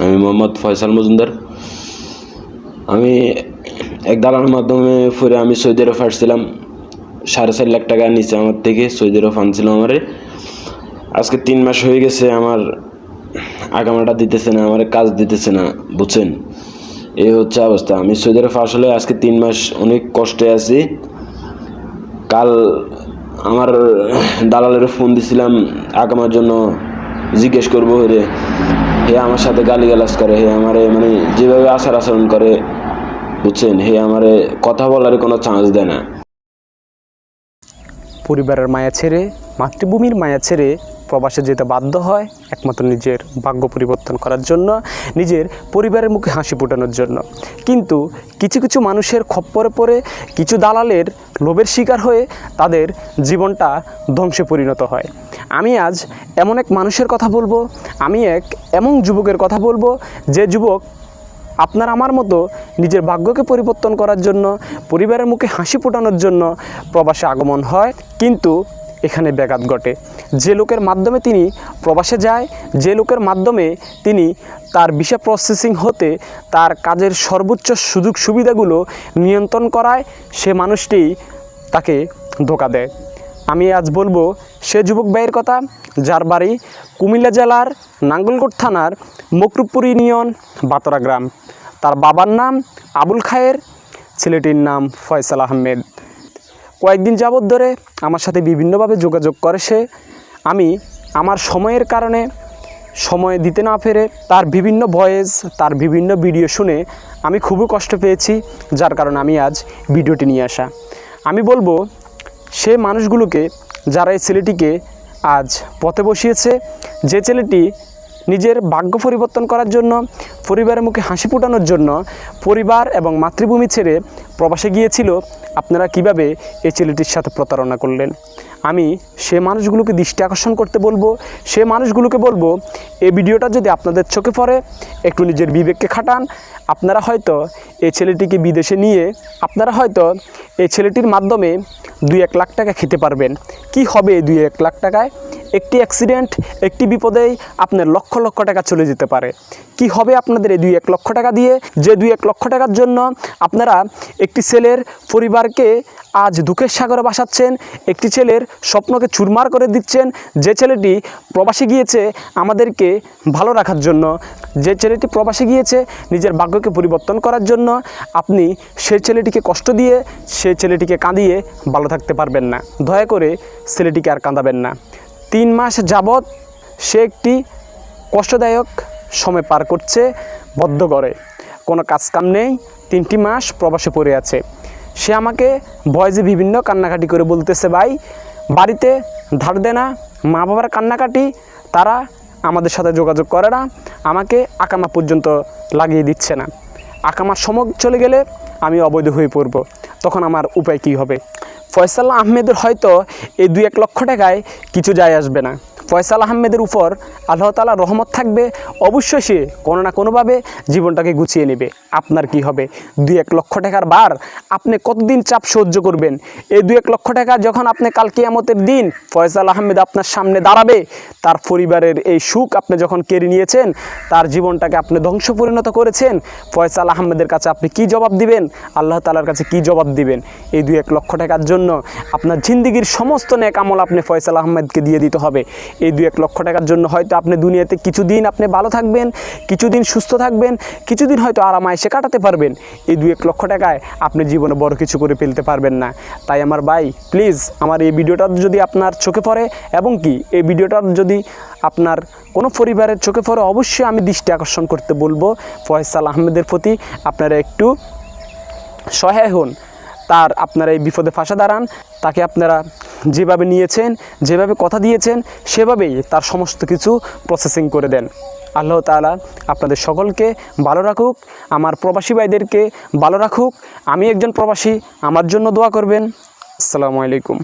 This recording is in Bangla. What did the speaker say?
আমি মোহাম্মদ ফয়সাল মজুমদার। আমি এক দালালের মাধ্যমে পরে আমি সৌদি আরব আসছিলাম। 4.5 লাখ টাকা নিচে আমার থেকে সৌদি আরব আনছিল আমারে। আজকে 3 মাস হয়ে গেছে, আমার আগামাটা দিতেছে না, আমার কাজ দিতেছে না, বুঝছেন? এই হচ্ছে অবস্থা। আমি সৌদি আরব আসলে আজকে 3 মাস অনেক কষ্টে আছি। কাল আমার দালালের ফোন দিছিলাম আগামার জন্য, জিজ্ঞেস করবো রে, হে আমার সাথে গালিগালাজ করে, হে আমারে মানে যেভাবে আচরণ করে, বুঝছেন, হে আমারে কথা বলার কোনো চান্স দেয় না। পরিবারের মায়া ছেড়ে, মাতৃভূমির মায়া ছেড়ে প্রবাসে যেতে বাধ্য হয় একমাত্র নিজের ভাগ্য পরিবর্তন করার জন্য, নিজের পরিবারের মুখে হাসি ফোটানোর জন্য। কিন্তু কিছু কিছু মানুষের খপ্পরে পড়ে, কিছু দালালের লোভের শিকার হয়ে তাদের জীবনটা ধ্বংসে পরিণত হয়। আমি আজ এমন এক মানুষের কথা বলবো, আমি এক এমন যুবকের কথা বলবো, যে যুবক আপনার আমার মতো নিজের ভাগ্যকে পরিবর্তন করার জন্য, পরিবারের মুখে হাসি ফোটানোর জন্য প্রবাসে আগমন হয়। কিন্তু এখানে ব্যাঘাত ঘটে। যে লোকের মাধ্যমে তিনি প্রবাসে যায়, যে লোকের মাধ্যমে তিনি তার ভিসা প্রসেসিং হতে তার কাজের সর্বোচ্চ সুযোগ সুবিধাগুলো নিয়ন্ত্রণ করায়, সে মানুষটি তাকে ধোঁকা দেয়। আমি আজ বলবো সে যুবক ভাইয়ের কথা, যার বাড়ি কুমিল্লা জেলার নাঙ্গলকোট থানার মকরুপুর ইউনিয়ন বাতরা গ্রাম। তার বাবার নাম আবুল খায়ের, ছেলেটির নাম ফয়সাল আহমেদ। কয়েকদিন যাবৎ ধরে আমার সাথে বিভিন্নভাবে যোগাযোগ করে সে। আমি আমার সময়ের কারণে সময় দিতে না পেরে তার বিভিন্ন ভয়েস, তার বিভিন্ন ভিডিও শুনে আমি খুবই কষ্ট পেয়েছি, যার কারণে আমি আজ ভিডিওটি নিয়ে আসা। আমি বলবো সে মানুষগুলোকে যারা এই ছেলেটিকে আজ পথে বসিয়েছে, যে ছেলেটি নিজের ভাগ্য পরিবর্তন করার জন্য, পরিবারের মুখে হাসি ফোটানোর জন্য পরিবার এবং মাতৃভূমি ছেড়ে প্রবাসে গিয়েছিল, আপনারা কিভাবে এই ছেলেটির সাথে প্রতারণা করলেন। আমি সে মানুষগুলোকে দৃষ্টি আকর্ষণ করতে বলবো, সে মানুষগুলোকে বলবো এই ভিডিওটা যদি আপনাদের চোখে পড়ে একটু নিজের বিবেককে খাটান। আপনারা হয়তো এই ছেলেটিকে বিদেশে নিয়ে আপনারা হয়তো এই ছেলেটির মাধ্যমে 2-1 লাখ টাকা খেতে পারবেন। কি হবে এই 2-1 লাখ টাকায়? একটি অ্যাক্সিডেন্ট, একটি বিপদেই আপনার লক্ষ লক্ষ টাকা চলে যেতে পারে। কি হবে আপনাদের এই 2-1 লক্ষ টাকা দিয়ে? যে 2-1 লক্ষ টাকার জন্য আপনারা একটি ছেলের পরিবারকে আজ দুঃখের সাগরে ভাসাচ্ছেন, একটি ছেলের স্বপ্নকে চুরমার করে দিচ্ছেন। যে ছেলেটি প্রবাসে গিয়েছে আমাদেরকে ভালো রাখার জন্য, যে ছেলেটি প্রবাসে গিয়েছে নিজের ভাগ্যকে পরিবর্তন করার জন্য, আপনি সেই ছেলেটিকে কষ্ট দিয়ে, সেই ছেলেটিকে কাঁদিয়ে ভালো থাকতে পারবেন না। দয়া করে ছেলেটিকে আর কাঁদাবেন না। 3 মাস যাবৎ সে একটি কষ্টদায়ক সময় পার করছে বদ্ধ ঘরে, কোনো কাজকাম নেই, 3টি মাস প্রবাসে পড়ে আছে। সে আমাকে ভয়েসে বিভিন্ন কান্নাকাটি করে বলতেছে, ভাই বাড়িতে ধার দেনা, মা বাবার কান্নাকাটি, তারা আমাদের সাথে যোগাযোগ করে না, আমাকে আকামা পর্যন্ত লাগিয়ে দিচ্ছে না। আকামার সময় চলে গেলে আমি অবৈধ হয়ে পড়ব, তখন আমার উপায় কী হবে? ফয়সাল আহমেদের হয়তো এই 2-1 লক্ষ টাকায় কিছু যায় আসবে না। ফয়সাল আহমেদের উপর আল্লাহ তাআলার রহমত থাকবে, অবশ্যই সে কোনো না কোনোভাবে জীবনটাকে গুছিয়ে নেবে। আপনার কি হবে? 2-1 লক্ষ টাকার বার আপনি কতদিন চাপ সহ্য করবেন? এই 2-1 লক্ষ টাকা যখন আপনি কাল কিয়ামতের দিন ফয়সাল আহমেদ আপনার সামনে দাঁড়াবে, তার পরিবারের এই সুখ আপনি যখন কেড়ে নিয়েছেন, তার জীবনটাকে আপনি ধ্বংস পরিণত করেছেন, ফয়সাল আহমেদের কাছে আপনি কি জবাব দিবেন? আল্লাহ তাআলার কাছে কি জবাব দিবেন? এই 2-1 লক্ষ টাকার জন্য আপনার জিন্দিগির সমস্ত নেক আমল আপনি ফয়সাল আহমেদকে দিয়ে দিতে হবে। এই 2-1 লক্ষ টাকার জন্য হয়তো আপনি দুনিয়াতে কিছুদিন আপনি ভালো থাকবেন, কিছুদিন সুস্থ থাকবেন, কিছুদিন হয়তো আরামায়েশে কাটাতে পারবেন। এই 2-1 লক্ষ টাকায় আপনি জীবনে বড় কিছু করে ফেলতে পারবেন না। তাই আমার ভাই, প্লিজ আমার এই ভিডিওটা যদি আপনার চোখে পড়ে, এবং কি এই ভিডিওটা যদি আপনার কোনো পরিবারের চোখে পড়ে, অবশ্যই আমি দৃষ্টি আকর্ষণ করতে বলবো ফয়সাল আহমেদের প্রতি আপনারা একটু সহায় হন। তার আপনারা এই বিপদে ফাঁসা দাঁড়ান, তাকে আপনারা যেভাবে নিয়েছেন, যেভাবে কথা দিয়েছেন, সেভাবেই তার সমস্ত কিছু প্রসেসিং করে দেন। আল্লাহ তাআলা আপনাদের সকলকে ভালো রাখুক, আমার প্রবাসী ভাইদেরকে ভালো রাখুক। আমি একজন প্রবাসী, আমার জন্য দোয়া করবেন। আসসালামু আলাইকুম।